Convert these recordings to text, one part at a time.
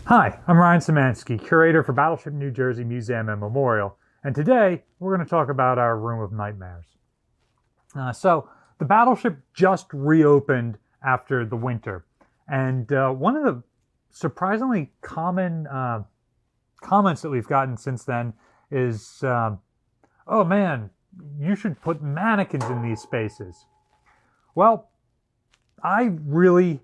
Hi, I'm Ryan Szymanski, curator for Battleship New Jersey Museum and Memorial, and today we're going to talk about our Room of Nightmares. So, the battleship just reopened after the winter, and one of the surprisingly common comments that we've gotten since then is, oh man, you should put mannequins in these spaces. Well, I really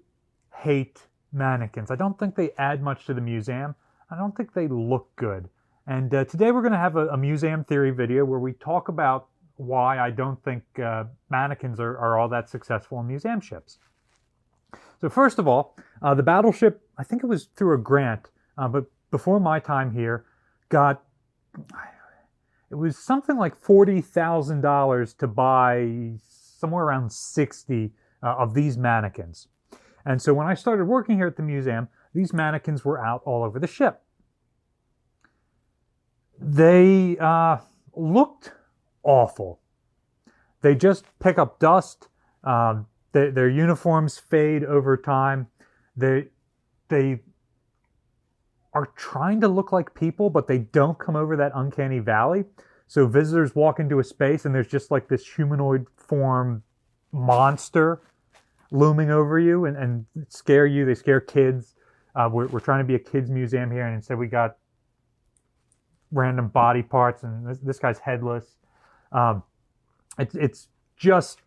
hate mannequins. I don't think they add much to the museum. I don't think they look good. And today we're going to have a museum theory video where we talk about why I don't think mannequins are all that successful in museum ships. So first of all, the battleship, I think it was through a grant, but before my time here, it was something like $40,000 to buy somewhere around 60 of these mannequins. And so when I started working here at the museum, these mannequins were out all over the ship. They looked awful. They just pick up dust. Their uniforms fade over time. They are trying to look like people, but they don't come over that uncanny valley. So visitors walk into a space and there's just like this humanoid form monster looming over you and scare you. They scare kids. We're trying to be a kids museum here, and instead we got random body parts, and this guy's headless. It's just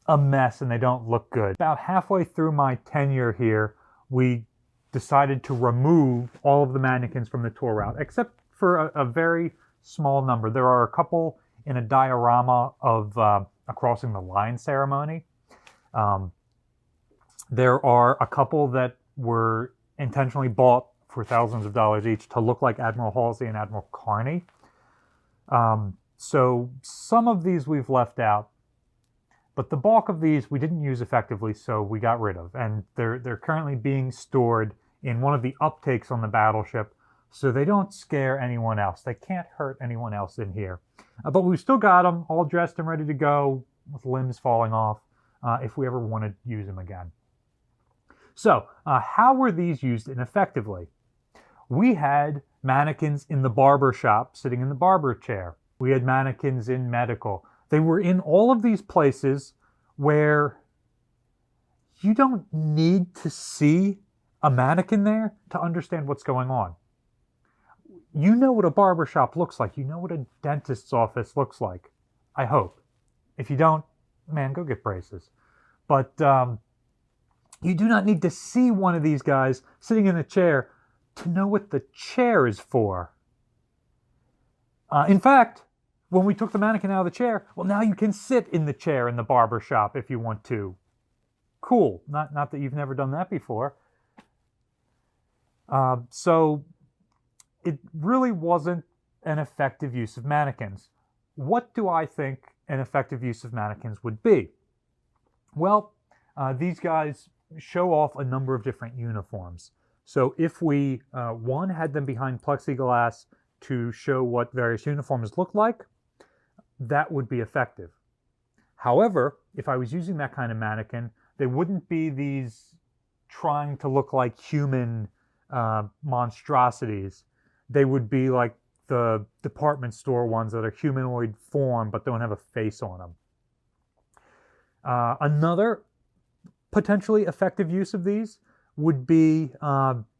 a mess, and they don't look good. About halfway through my tenure here, we decided to remove all of the mannequins from the tour route, except for a very small number. There are a couple in a diorama of a crossing the line ceremony. There are a couple that were intentionally bought for thousands of dollars each to look like Admiral Halsey and Admiral Carney. So some of these we've left out, but the bulk of these we didn't use effectively, so we got rid of. And they're currently being stored in one of the uptakes on the battleship, so they don't scare anyone else. They can't hurt anyone else in here. But we've still got them all dressed and ready to go, with limbs falling off, if we ever want to use them again. So, how were these used ineffectively? We had mannequins in the barber shop sitting in the barber chair. We had mannequins in medical. They were in all of these places where you don't need to see a mannequin there to understand what's going on. You know what a barber shop looks like. You know what a dentist's office looks like. I hope. If you don't, man, go get braces. But you do not need to see one of these guys sitting in a chair to know what the chair is for. In fact, when we took the mannequin out of the chair, well, now you can sit in the chair in the barber shop if you want to. Cool. Not that you've never done that before. So it really wasn't an effective use of mannequins. What do I think an effective use of mannequins would be? Well, these guys show off a number of different uniforms. So if we, one, had them behind plexiglass to show what various uniforms look like, that would be effective. However, if I was using that kind of mannequin, they wouldn't be these trying to look like human monstrosities. They would be like the department store ones that are humanoid form but don't have a face on them. Another potentially effective use of these would be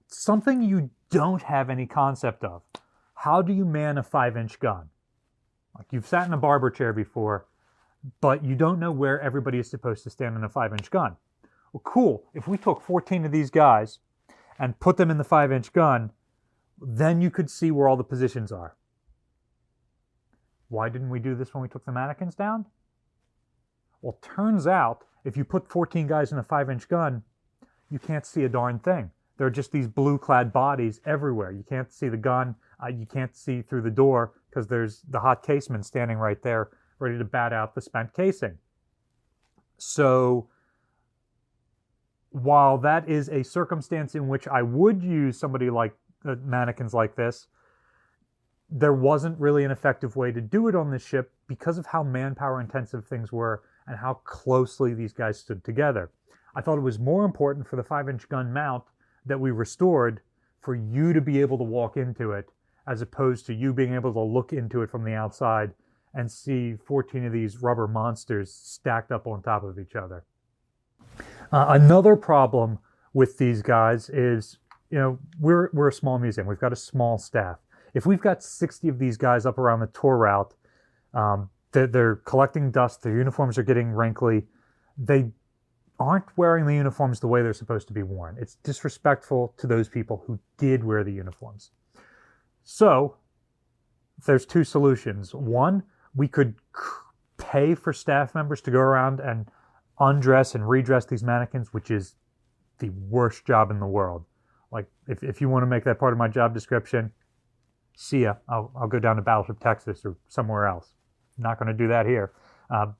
something you don't have any concept of. How do you man a 5-inch gun? Like, you've sat in a barber chair before, but you don't know where everybody is supposed to stand in a 5-inch gun. Well, cool. If we took 14 of these guys and put them in the 5-inch gun, then you could see where all the positions are. Why didn't we do this when we took the mannequins down? Well, turns out, if you put 14 guys in a 5-inch gun, you can't see a darn thing. There are just these blue-clad bodies everywhere. You can't see the gun. You can't see through the door because there's the hot caseman standing right there ready to bat out the spent casing. So while that is a circumstance in which I would use somebody like mannequins like this, there wasn't really an effective way to do it on this ship because of how manpower intensive things were and how closely these guys stood together. I thought it was more important for the 5-inch gun mount that we restored for you to be able to walk into it, as opposed to you being able to look into it from the outside and see 14 of these rubber monsters stacked up on top of each other. Another problem with these guys is, we're a small museum. We've got a small staff. If we've got 60 of these guys up around the tour route, they're collecting dust, their uniforms are getting wrinkly, they aren't wearing the uniforms the way they're supposed to be worn. It's disrespectful to those people who did wear the uniforms. So there's two solutions. One, we could pay for staff members to go around and undress and redress these mannequins, which is the worst job in the world. Like, if you want to make that part of my job description, see ya. I'll go down to Battleship, Texas, or somewhere else. Not going to do that here.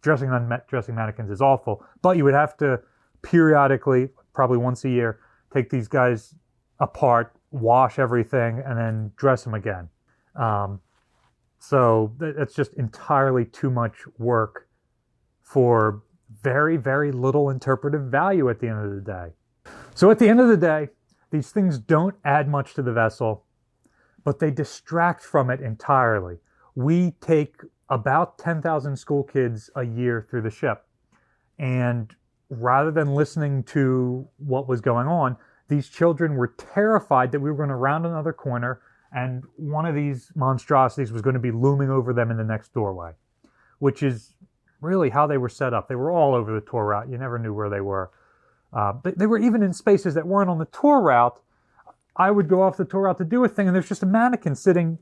Dressing mannequins is awful, but you would have to periodically, probably once a year, take these guys apart, wash everything, and then dress them again. So it's just entirely too much work for very, very little interpretive value at the end of the day. So at the end of the day, these things don't add much to the vessel, but they distract from it entirely. We take about 10,000 school kids a year through the ship. And rather than listening to what was going on, these children were terrified that we were going to round another corner and one of these monstrosities was going to be looming over them in the next doorway, which is really how they were set up. They were all over the tour route. You never knew where they were. They were even in spaces that weren't on the tour route. I would go off the tour route to do a thing, and there's just a mannequin sitting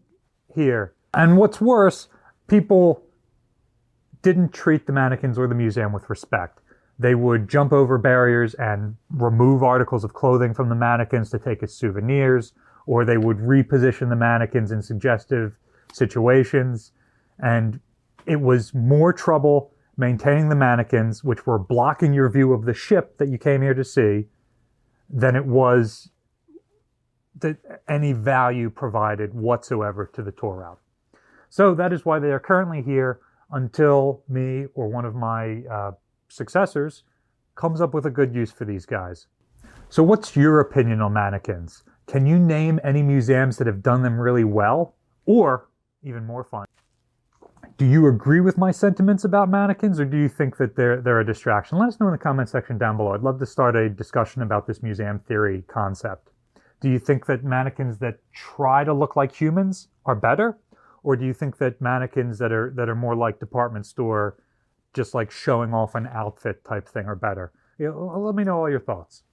here. And what's worse, people didn't treat the mannequins or the museum with respect. They would jump over barriers and remove articles of clothing from the mannequins to take as souvenirs, or they would reposition the mannequins in suggestive situations. And it was more trouble maintaining the mannequins, which were blocking your view of the ship that you came here to see, than it was any value provided whatsoever to the tour route. So that is why they are currently here until me or one of my successors comes up with a good use for these guys. So what's your opinion on mannequins? Can you name any museums that have done them really well? Or, even more fun, do you agree with my sentiments about mannequins, or do you think that they're a distraction? Let us know in the comment section down below. I'd love to start a discussion about this museum theory concept. Do you think that mannequins that try to look like humans are better? Or do you think that mannequins that are more like department store, just like showing off an outfit type thing, are better? Let me know all your thoughts.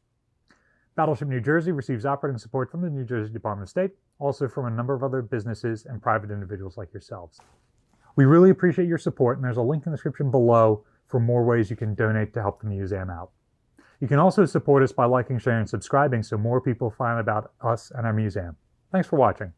Battleship New Jersey receives operating support from the New Jersey Department of State, also from a number of other businesses and private individuals like yourselves. We really appreciate your support, and there's a link in the description below for more ways you can donate to help the museum out. You can also support us by liking, sharing, and subscribing so more people find about us and our museum. Thanks for watching.